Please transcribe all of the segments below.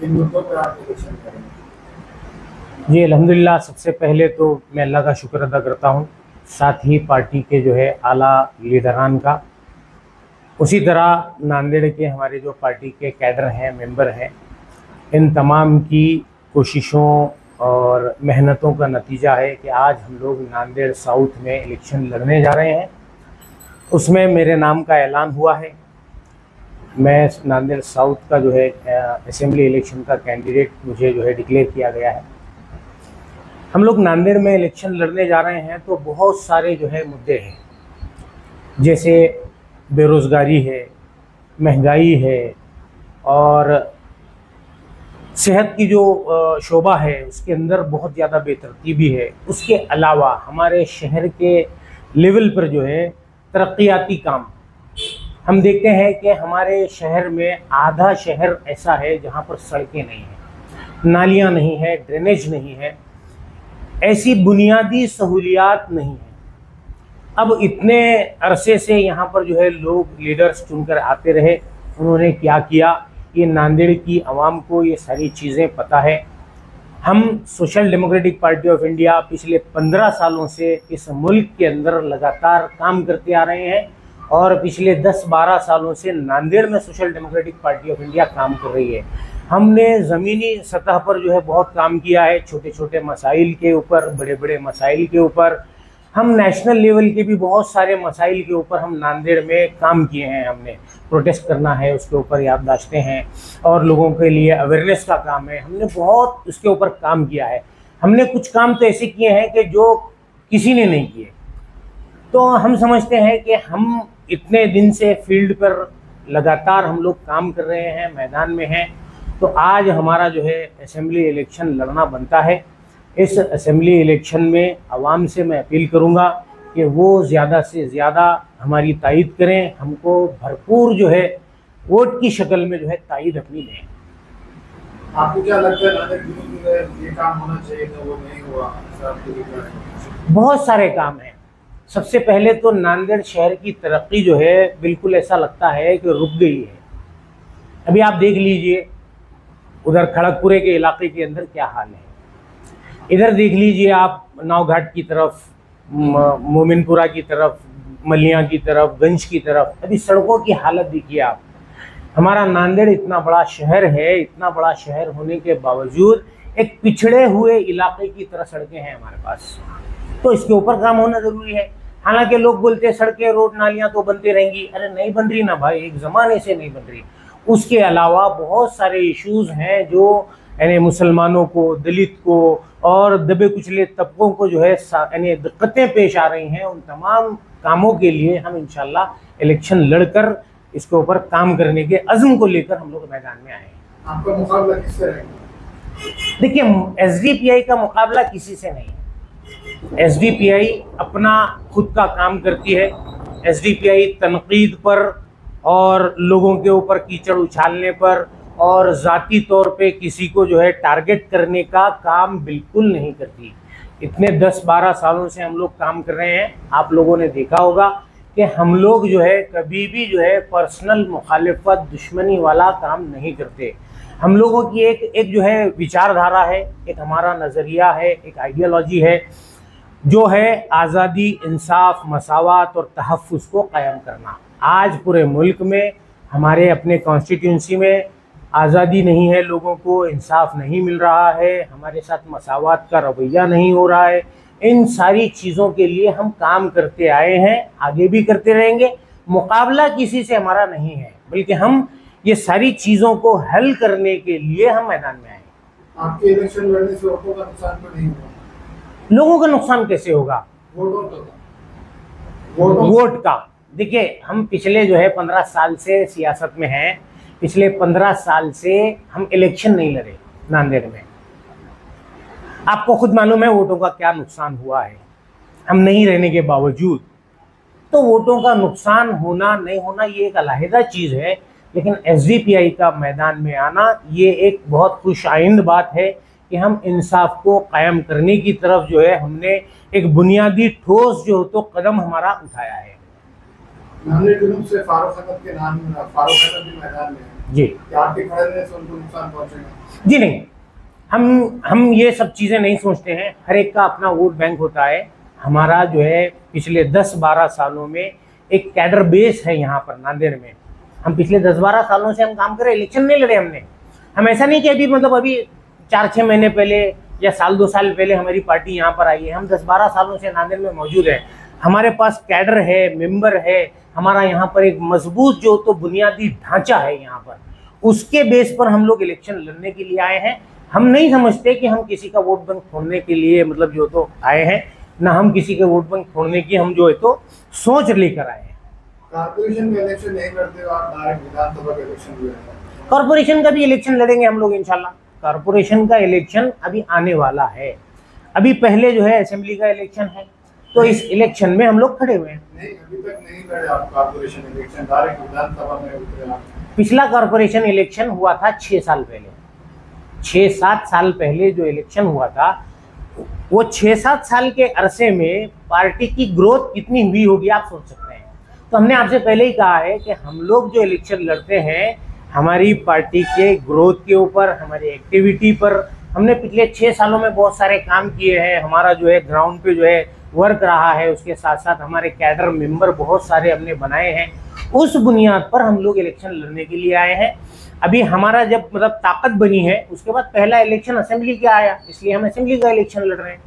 इन मुद्दों पर आप इलेक्शन करेंगे? जी अल्हम्दुलिल्लाह, सबसे पहले तो मैं अल्लाह का शुक्र अदा करता हूँ, साथ ही पार्टी के जो है आला लीडरान का, उसी तरह नांदेड़ के हमारे जो पार्टी के कैडर हैं, मेंबर हैं, इन तमाम की कोशिशों और मेहनतों का नतीजा है कि आज हम लोग नांदेड़ साउथ में इलेक्शन लड़ने जा रहे हैं। उसमें मेरे नाम का ऐलान हुआ है। मैं नांदेड़ साउथ का जो है असेंबली इलेक्शन का कैंडिडेट मुझे जो है डिक्लेयर किया गया है। हम लोग नांदेड़ में इलेक्शन लड़ने जा रहे हैं तो बहुत सारे जो है मुद्दे हैं, जैसे बेरोज़गारी है, महंगाई है और सेहत की जो शोबा है उसके अंदर बहुत ज़्यादा बेतरतीबी है। उसके अलावा हमारे शहर के लेवल पर जो है तरक्याती काम, हम देखते हैं कि हमारे शहर में आधा शहर ऐसा है जहाँ पर सड़कें नहीं हैं, नालियाँ नहीं है, ड्रेनेज नहीं है, ऐसी बुनियादी सहूलियात नहीं है। अब इतने अरसे से यहाँ पर जो है लोग लीडर्स चुनकर आते रहे, उन्होंने क्या किया, ये नांदेड़ की आवाम को ये सारी चीज़ें पता है। हम social democratic party of India पिछले 15 सालों से इस मुल्क के अंदर लगातार काम करते आ रहे हैं और पिछले 10-12 सालों से नांदेड़ में social democratic party of India काम कर रही है। हमने ज़मीनी सतह पर जो है बहुत काम किया है, छोटे छोटे मसाइल के ऊपर, बड़े बड़े मसाइल के ऊपर। हम नेशनल लेवल के भी बहुत सारे मसाइल के ऊपर हम नांदेड़ में काम किए हैं। हमने प्रोटेस्ट करना है, उसके ऊपर याददाश्तें हैं और लोगों के लिए अवेयरनेस का काम है, हमने बहुत उसके ऊपर काम किया है। हमने कुछ काम तो ऐसे किए हैं कि जो किसी ने नहीं किए। तो हम समझते हैं कि हम इतने दिन से फील्ड पर लगातार हम लोग काम कर रहे हैं, मैदान में हैं, तो आज हमारा जो है असेंबली इलेक्शन लड़ना बनता है। इस असेंबली इलेक्शन में आवाम से मैं अपील करूंगा कि वो ज़्यादा से ज़्यादा हमारी तायीद करें, हमको भरपूर जो है वोट की शक्ल में जो है तायीद अपनी दें। आपको क्या लगता है नांदेड़ में ये काम होना चाहिए था, वो नहीं हुआ? आपको क्या है? बहुत सारे काम हैं। सबसे पहले तो नांदेड़ शहर की तरक्की जो है बिल्कुल ऐसा लगता है कि रुक गई है। अभी आप देख लीजिए उधर खड़गपुरे के इलाके के अंदर क्या हाल है, इधर देख लीजिए आप नावघाट की तरफ, मोमिनपुरा की तरफ, मलिया की तरफ, गंज की तरफ, अभी सड़कों की हालत देखिए आप। हमारा नांदेड़ इतना बड़ा शहर है, इतना बड़ा शहर होने के बावजूद एक पिछड़े हुए इलाके की तरह सड़कें हैं हमारे पास, तो इसके ऊपर काम होना ज़रूरी है। हालांकि लोग बोलते हैं सड़कें, रोड, नालियाँ तो बनती रहेंगी, अरे नहीं बन रही ना भाई, एक ज़माने से नहीं बन रही। उसके अलावा बहुत सारे इश्यूज़ हैं जो यानी मुसलमानों को, दलित को और दबे कुचले तबकों को जो है यानी दिक्कतें पेश आ रही हैं। उन तमाम कामों के लिए हम इंशाल्लाह इलेक्शन लड़कर इसके ऊपर काम करने के अज़्म को लेकर हम लोग मैदान में आए हैं। आपका मुकाबला किससे रहेगा? देखिए, एसडीपीआई का मुकाबला किसी से नहीं है। एसडीपीआई अपना खुद का काम करती है। एसडीपीआई तनकीद पर और लोगों के ऊपर कीचड़ उछालने पर और ज़ाती तौर पे किसी को जो है टारगेट करने का काम बिल्कुल नहीं करती। इतने 10-12 सालों से हम लोग काम कर रहे हैं। आप लोगों ने देखा होगा कि हम लोग जो है कभी भी जो है पर्सनल मुखालिफत, दुश्मनी वाला काम नहीं करते। हम लोगों की एक जो है विचारधारा है, एक हमारा नज़रिया है, एक आइडियोलॉजी है, जो है आज़ादी, इंसाफ, मसावत और तहफ़्फ़ुज़ को कायम करना। आज पूरे मुल्क में हमारे अपने कॉन्स्टिट्यूंसी में आज़ादी नहीं है, लोगों को इंसाफ नहीं मिल रहा है, हमारे साथ मसावत का रवैया नहीं हो रहा है। इन सारी चीज़ों के लिए हम काम करते आए हैं, आगे भी करते रहेंगे। मुकाबला किसी से हमारा नहीं है, बल्कि हम ये सारी चीज़ों को हल करने के लिए हम मैदान में आए। आपके इलेक्शन लड़ने से वोटों का नुकसान तो नहीं हुआ? लोगों का नुकसान कैसे होगा? वोट का देखिए, हम पिछले जो है 15 साल से सियासत में हैं। पिछले 15 साल से हम इलेक्शन नहीं लड़े नांदेड़ में। आपको खुद मालूम है वोटों का क्या नुकसान हुआ है, हम नहीं रहने के बावजूद। तो वोटों का नुकसान होना नहीं होना ये एक अलहदा चीज़ है, लेकिन एसडीपीआई का मैदान में आना ये एक बहुत खुशाइंद बात है कि हम इंसाफ को कायम करने की तरफ जो है हमने एक बुनियादी ठोस जो तो कदम हमारा उठाया है। नांदेड़ जुलूम से फारूक अहमद के नाम, फारूक अहमद भी मैदान में है। जी कि आपके खड़े से उनको नुकसान पहुंचेगा? जी नहीं, हम ये सब चीज़ें नहीं सोचते हैं। हर एक का अपना वोट बैंक होता है। हमारा जो है पिछले 10-12 सालों में एक कैडर बेस है यहाँ पर नांदेड़ में। हम पिछले 10-12 सालों से हम काम कर रहे हैं, इलेक्शन नहीं लड़े हमने। हम ऐसा नहीं कि अभी 4-6 महीने पहले या साल 2 साल पहले हमारी पार्टी यहाँ पर आई है। हम 10-12 सालों से नांदेड़ में मौजूद है। हमारे पास कैडर है, मेंबर है, हमारा यहाँ पर एक मजबूत जो तो बुनियादी ढांचा है यहाँ पर, उसके बेस पर हम लोग इलेक्शन लड़ने के लिए आए हैं। हम नहीं समझते कि हम किसी का वोट बैंक छोड़ने के लिए जो तो आए हैं, ना हम किसी के वोट बैंक छोड़ने की हम जो है तो सोच लेकर आए हैं। कॉर्पोरेशन का इलेक्शन नहीं करते हो आप, डायरेक्ट विधानसभा का इलेक्शन भी है। कॉर्पोरेशन का भी इलेक्शन लड़ेंगे हम लोग इंशाल्लाह। कॉर्पोरेशन का इलेक्शन अभी आने वाला है। अभी पहले जो है असेंबली का इलेक्शन है, तो इस इलेक्शन में हम लोग खड़े हुए हैं। नहीं, अभी तक नहीं लड़े आप कॉर्पोरेशन इलेक्शन, डायरेक्ट विधानसभा में उतरे आप। पिछला कॉर्पोरेशन इलेक्शन हुआ था 6 साल पहले। 6-7 साल पहले जो इलेक्शन हुआ था, वो 6-7 साल के अरसे में पार्टी की ग्रोथ कितनी हुई होगी आप सोच सकते हैं। तो हमने आपसे पहले ही कहा है कि हम लोग जो इलेक्शन लड़ते हैं, हमारी पार्टी के ग्रोथ के ऊपर, हमारी एक्टिविटी पर। हमने पिछले 6 सालों में बहुत सारे काम किए हैं। हमारा जो है ग्राउंड पे जो है वर्क रहा है, उसके साथ साथ हमारे कैडर मेंबर बहुत सारे हमने बनाए हैं। उस बुनियाद पर हम लोग इलेक्शन लड़ने के लिए आए हैं। अभी हमारा जब ताकत बनी है, उसके बाद पहला इलेक्शन असेंबली का आया, इसलिए हम असेंबली का इलेक्शन लड़ रहे हैं।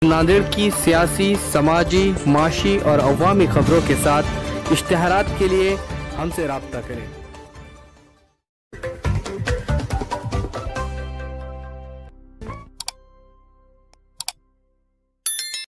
नांदेड़ की सियासी, समाजी, माशी और अवामी खबरों के साथ इश्तिहारात के लिए हमसे राब्ता करें।